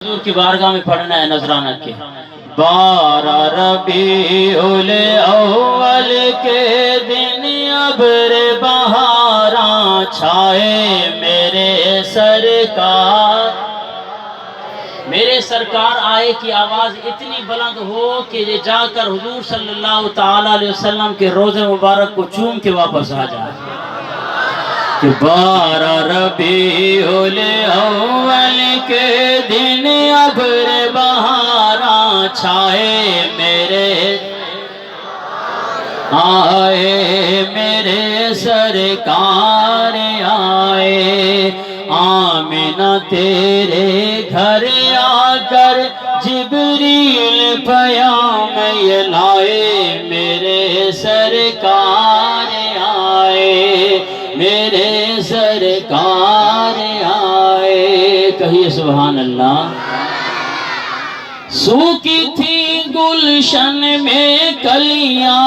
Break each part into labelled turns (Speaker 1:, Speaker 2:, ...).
Speaker 1: حضور کی بارگاہ میں پڑھنا ہے نذرانہ کے 12 ربیع الاول کے دن ابر بہاراں چھائے میرے سرکار آئے کی آواز اتنی بلند ہو کہ یہ جا کر حضور صلی اللہ تعالی علیہ وسلم کے روضے مبارک کو چوم کے واپس آ جائے کہ 12 ربیع الاول کے دن ابر بہاراں چھائے میرے سرکار آئے آمنہ تیرے گھر آ کر جبریل پیام یہ لائے میرے سرکار آئے میرے سرکار آئے کہیے سبحان اللہ سوکھی تھی گلشن میں کلیاں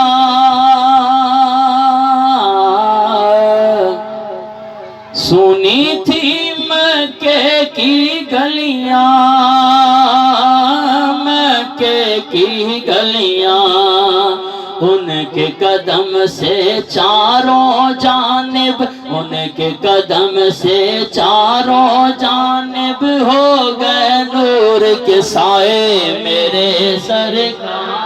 Speaker 1: سونی تھی مکے کی گلیاں مکے کی گلیاں ان کے قدم سے چاروں جانب ان کے قدم سے چاروں جانب ہو گئے نور کے سائے میرے سرکار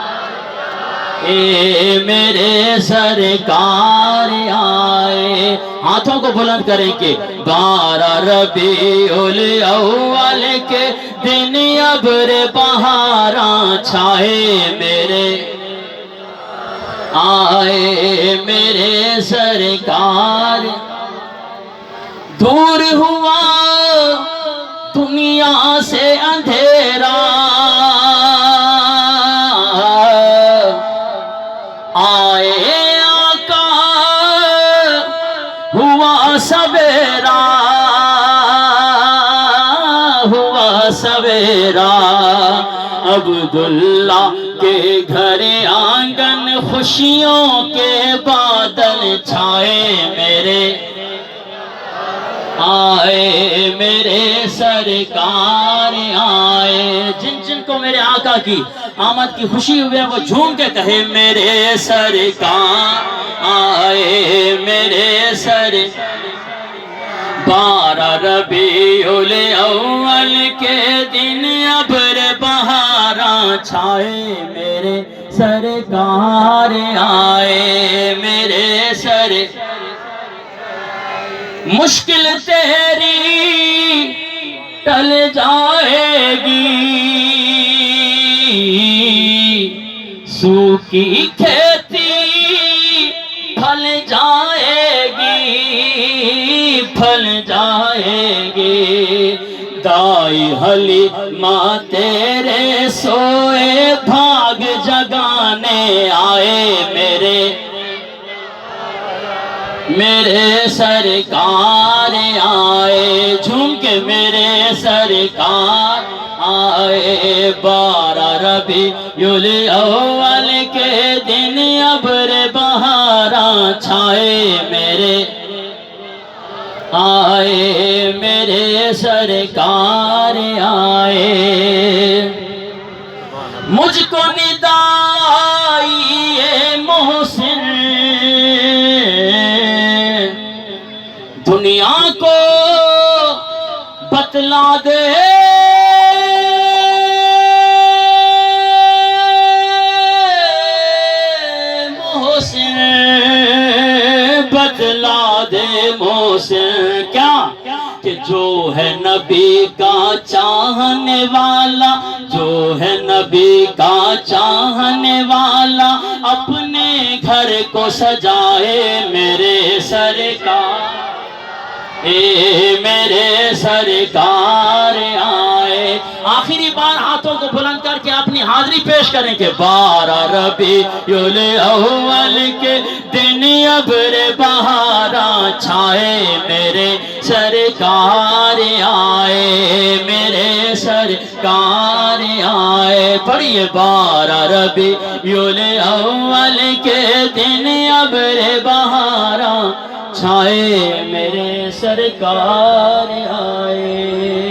Speaker 1: میرے سرکار آئے ہاتھوں کو بلند کریں کہ 12 ربیع الاول کے دن ابر بہاراں چھائے آئے میرے سرکار دور ہوا دنیا سے اندھیرا آئے آقا ہوا سویرا عبداللہ کے گھر آنگن خوشیوں کے بادل چھائے میرے سرکار آئے جن جن کو میرے آقا کی آمد کی خوشی ہوئے وہ جھوم کے کہے میرے سرکار آئے میرے سرکار 12 ربیع الاول کے دن ابر بہاراں چھائے میرے سرکار آئے میرے مشکل تیری ٹل جائے گی سوکھی کھیتی پھل جائے گی دائی حلیمہ تیرے سوئے بھاگ جگانے آئے میرے سرکار آئے جھوم کے میرے سرکار آئے 12 ربیع الاول کے دن ابر بہاراں چھائے میرے سرکار آئے مجھ کو ندائی محسن دنیا کو بتلا دے محسن بتلا دے محسن کیا کہ جو ہے نبی کا چاہنے والا جو ہے نبی کا چاہنے والا اپنے گھر کو سجائے میرے سرکار میرے سرکار آئے آخری بار ہاتھوں کو بلند کر کے اپنی حاضری پیش کریں کہ 12 ربیع الاول کے دن ابر بہاراں چھائے میرے سرکار آئے میرے سرکار آئے پڑھیے 12 ربیع الاول کے دن ابر بہاراں چھائے میرے سرکار آئے